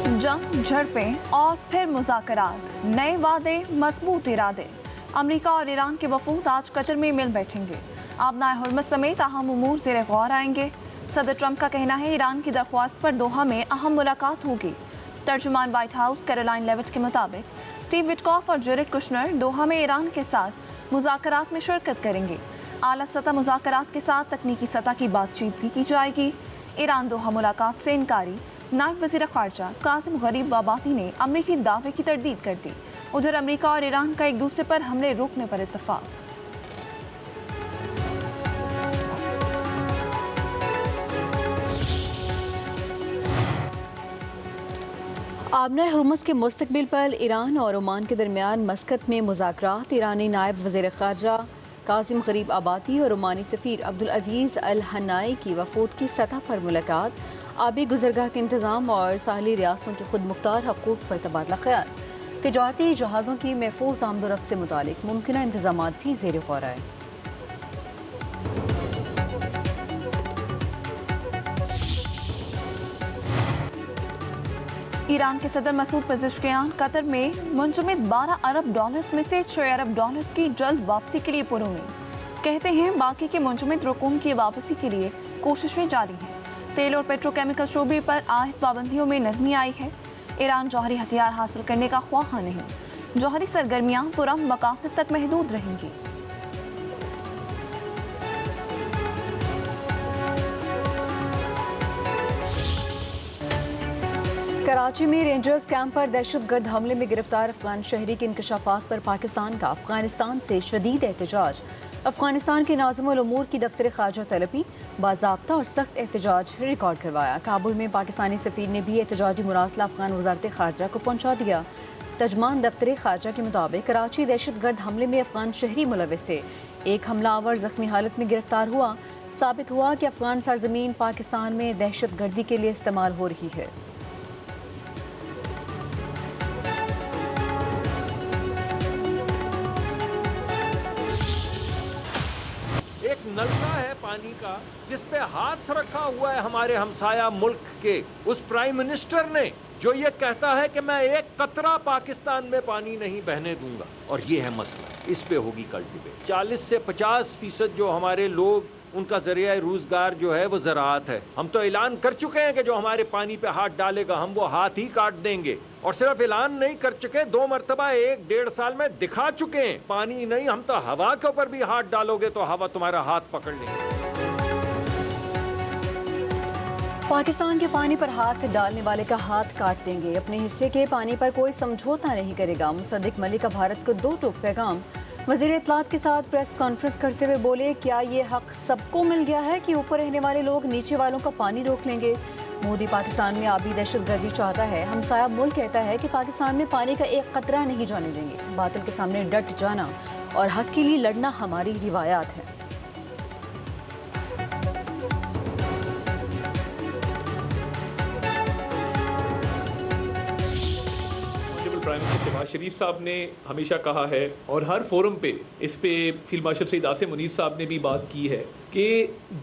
जंग, झड़पें और फिर मुज़ाकरात, नए वादे, मजबूत इरादे। अमेरिका और ईरान के वफूद आज कतर में मिल बैठेंगे। आबनाए हुर्मत समेत अहम उमूर ज़ेर गौर आएंगे। सदर ट्रंप का कहना है ईरान की दरख्वास्त पर दोहा में अहम मुलाकात होगी। तर्जुमान व्हाइट हाउस कैरोलाइन लेविट के मुताबिक स्टीव विटकॉफ और जेरेड कुशनर दोहा में ईरान के साथ मुज़ाकरात में शिरकत करेंगे। आला सतह मुज़ाकरात के साथ तकनीकी सतह की बातचीत भी की जाएगी। ईरान दोहा मुलाकात से इनकारी। नायब वज़ीर ख़ारजा कासिम गरीब बाबाती ने अमरीकी दावे की तरदीद कर दी। उधर अमरीका और ईरान का एक दूसरे पर हमले रोकने पर इत्तफाक। आबनाए हुर्मुज़ के मुस्तक़बिल पर ईरान और ओमान के दरमियान मस्कत में मुज़ाकरात। ईरानी नायब वज़ीर ख़ारजा कासिम गरीब आबादी और ओमानी सफ़ीर अब्दुल अज़ीज़ अल हन्नाई की वफूद की सतह पर मुलाकात। आबी गुज़रगाह के इंतज़ाम और साहली रियासतों के खुद मुख्तार हकूक़ पर तबादला ख़याल। तिजारती जहाज़ों की महफूज आमदोरफ्त से मुतालिक मुमकिन इंतज़ामात भी ज़ेर गौर आए। ईरान के सदर मसूद पेज़ेश्कियान कतर में मुंजमद $12 अरब में से $6 अरब की जल्द वापसी के लिए पुरुमीद। कहते हैं बाकी के मुंजमद रकूम की वापसी के लिए कोशिशें जारी हैं। तेल और पेट्रोकेमिकल शोबे पर आयद पाबंदियों में नरमी आई है। ईरान जौहरी हथियार हासिल करने का ख्वाह नहीं। जौहरी सरगर्मियां पुरअमन मकासद तक महदूद रहेंगी। कराची में रेंजर्स कैंप पर दहशतगर्द हमले में गिरफ्तार अफगान शहरी के इंकशाफात पर पाकिस्तान का अफगानिस्तान से शदीद एहतजाज। अफगानिस्तान के नाज़िमुल उमूर की दफ्तर ख़ारजा तलबी, बाज़ाब्ता और सख्त एहतजाज रिकॉर्ड करवाया। काबुल में पाकिस्तानी सफ़ीर ने भी एहतजाजी मुरासला अफगान वज़ारत ख़ारजा को पहुँचा दिया। तर्जुमान दफ्तर ख़ारजा के मुताबिक कराची दहशतगर्द हमले में अफगान शहरी मुलविस थे। एक हमलावर ज़ख्मी हालत में गिरफ्तार हुआ। साबित हुआ कि अफगान सरजमीन पाकिस्तान में दहशतगर्दी के लिए इस्तेमाल हो रही है। एक नलका है पानी का जिस पे हाथ रखा हुआ है हमारे हमसाया मुल्क के उस प्राइम मिनिस्टर ने, जो ये कहता है कि मैं एक कतरा पाकिस्तान में पानी नहीं बहने दूंगा। और ये है मसला, इस पे होगी कल डिबेट। 40 से 50% जो हमारे लोग उनका जरिया रोजगार जो है वो ज़राअत है। हम तो ऐलान कर चुके हैं कि जो हमारे पानी पे हाथ डालेगा हम वो हाथ ही काट देंगे। और सिर्फ ऐलान नहीं कर चुके, 2 मरतबा 1-1.5 साल में दिखा चुके हैं। पानी नहीं, हम तो हवा के ऊपर भी हाथ डालोगे तो हवा तुम्हारा हाथ पकड़ लेगी। पाकिस्तान के पानी पर हाथ डालने वाले का हाथ काट देंगे। अपने हिस्से के पानी पर कोई समझौता नहीं करेगा। मुसद्दिक मलिक का भारत को 2 टूक पैगाम। वज़ीर इत्तलात के साथ प्रेस कॉन्फ्रेंस करते हुए बोले, क्या ये हक सबको मिल गया है कि ऊपर रहने वाले लोग नीचे वालों का पानी रोक लेंगे? मोदी पाकिस्तान में आबी दहशतगर्दी चाहता है। हमसाया मुल्क कहता है कि पाकिस्तान में पानी का एक कतरा नहीं जाने देंगे। बातिल के सामने डट जाना और हक के लिए लड़ना हमारी रिवायात है। प्राइम मिनिस्टर शहबाज शरीफ साहब ने हमेशा कहा है और हर फोरम पे इस पे फील्ड मार्शल सईद आसिम मुनीर साहब ने भी बात की है कि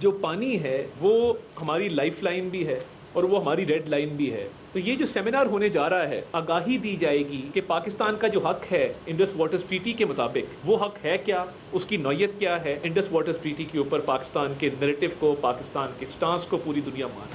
जो पानी है वो हमारी लाइफ लाइन भी है और वो हमारी रेड लाइन भी है। तो ये जो सेमिनार होने जा रहा है, आगाही दी जाएगी कि पाकिस्तान का जो हक है इंडस वाटर ट्रीटी के मुताबिक, वो हक है क्या, उसकी नौयत क्या है। इंडस वाटर ट्रीटी के ऊपर पाकिस्तान के नैरेटिव को, पाकिस्तान के स्टांस को पूरी दुनिया मान।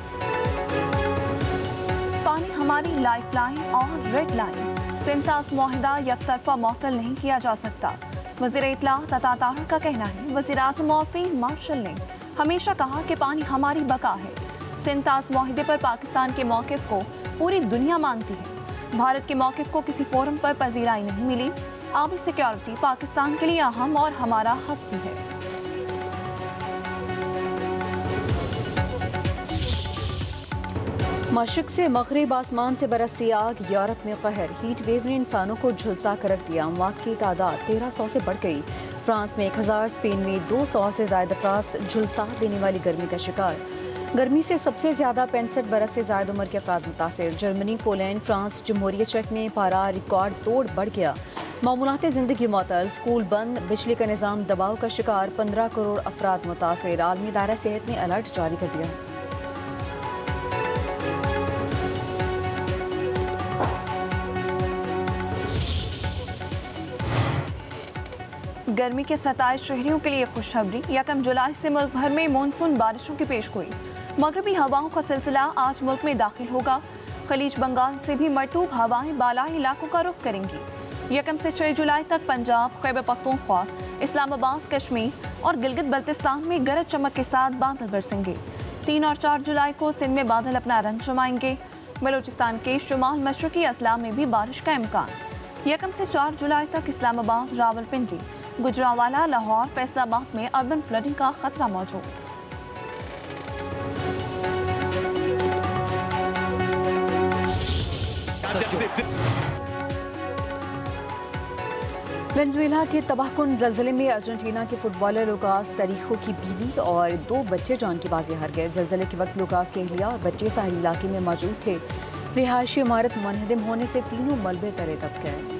पानी हमारी लाइफ लाइन और रेड लाइन। सिंतास मुआहिदा यकतरफा मुअत्तल नहीं किया जा सकता। वज़ीर इत्तलात अता ताहिर का कहना है, वज़ीर आज़म और फील्ड मार्शल ने हमेशा कहा कि पानी हमारी बका है। सिंतास मुआहिदे पर पाकिस्तान के मौक़िफ़ को पूरी दुनिया मानती है। भारत के मौक़िफ़ को किसी फोरम पर पजीराई नहीं मिली। आबी सिक्योरिटी पाकिस्तान के लिए अहम और हमारा हक भी है। मशरिक़ से मग़रिब आसमान से बरसती आग, यूरोप में कहर। हीट वेव ने इंसानों को झुलसा कर रख दिया। अमवात की तादाद 1300 से बढ़ गई। फ्रांस में 1000, स्पेन में 200 से ज़ायद अफराद झुलसा देने वाली गर्मी का शिकार। गर्मी से सबसे ज़्यादा 65 बरस से ज़ायद उम्र के अफराद मुतासिर। जर्मनी, पोलैंड, फ्रांस, जमहूरियत चेक में पारा रिकॉर्ड तोड़ बढ़ गया। मामूलात ज़िंदगी मुअत्तल, स्कूल बंद, बिजली का निज़ाम दबाव का शिकार। 15 करोड़ अफराद मुतासिर। आलमी इदारा सेहत ने अलर्ट जारी कर दिया। गर्मी के 27 शहरियों के लिए खुशखबरी। 1 जुलाई से मुल्क भर में मानसून बारिशों की पेशगोई। मगरबी हवाओं का सिलसिला आज मुल्क में दाखिल होगा। खलीज बंगाल से भी मरतूब हवाएं बालाई इलाकों का रुख करेंगी। 1 से 6 जुलाई तक पंजाब, खैबर पख्तूनख्वा, इस्लामाबाद, कश्मीर और गिलगित बल्तिस्तान में गरज चमक के साथ बादल बरसेंगे। 3 और 4 जुलाई को सिंध में बादल अपना रंग जमाएंगे। बलूचिस्तान के शुमाल मशरकी अजला में भी बारिश का इम्कान। 1 से 4 जुलाई तक इस्लामाबाद, रावलपिंडी, गुजरांवाला, लाहौर, फैसलाबाद में अर्बन फ्लडिंग का खतरा मौजूद। वेनेजुएला के तबाहकुन जलजले में अर्जेंटीना के फुटबॉलर लुकास तरीखो की बीवी और 2 बच्चे जान की बाजी हार गए। जलजले के वक्त लुकास के अहलिया और बच्चे साहिल इलाके में मौजूद थे। रिहायशी इमारत मुनहदम होने से तीनों मलबे तले दब गए।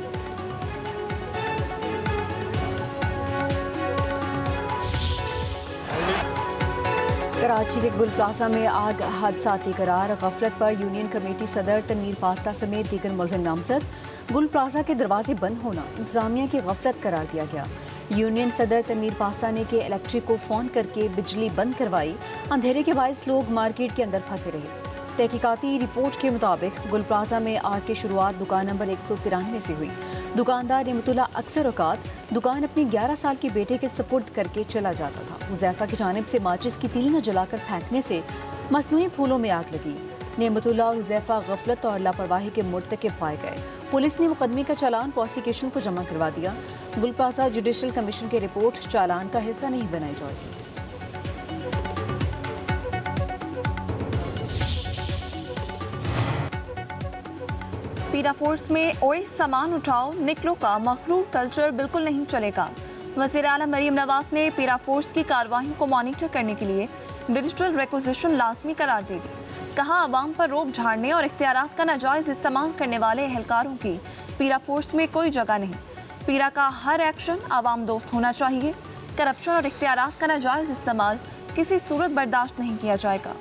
कराची के गुल प्लाजा में आग हादसाती करार। गफलत पर यूनियन कमेटी सदर तनवीर पास्ता समेत दीगर मुलजिम नामजद। गुल प्लाजा के दरवाजे बंद होना इंतजामिया की गफलत करार दिया गया। यूनियन सदर तनवीर पास्ता ने के इलेक्ट्रिक को फ़ोन करके बिजली बंद करवाई। अंधेरे के बायस लोग मार्केट के अंदर फंसे रहे। तहकीकाती रिपोर्ट के मुताबिक गुल प्लाजा में आग की शुरुआत दुकान नंबर 193 से हुई। दुकानदार नेमतुल्ला अक्सर औकात दुकान अपने 11 साल के बेटे के सपुर्द करके चला जाता था। हुज़ैफा की जानिब से माचिस की तीलियां जलाकर फेंकने से मसनूई फूलों में आग लगी। नेमतुल्ला और हुज़ैफा गफलत और लापरवाही के मुर्तकिब पाए गए। पुलिस ने मुकदमे का चालान प्रोसिक्यूशन को जमा करवा दिया। गुल प्लाजा जुडिशल कमीशन की रिपोर्ट चालान का हिस्सा नहीं बनाई जाएगी। पीरा फोर्स में ओए सामान उठाओ निकलो का मखरूर कल्चर बिल्कुल नहीं चलेगा। वज़ीर आला मरीम नवाज ने पीरा फोर्स की कार्रवाइयों को मॉनिटर करने के लिए डिजिटल रिक्विजिशन लाजमी करार दे दी। कहा, आवाम पर रोब झाड़ने और इख्तियारात का नाजायज़ इस्तेमाल करने वाले एहलकारों की पीरा फोर्स में कोई जगह नहीं। पीरा का हर एक्शन आवाम दोस्त होना चाहिए। करप्शन और इख्तियारात का नाजायज़ इस्तेमाल किसी सूरत बर्दाश्त नहीं किया जाएगा।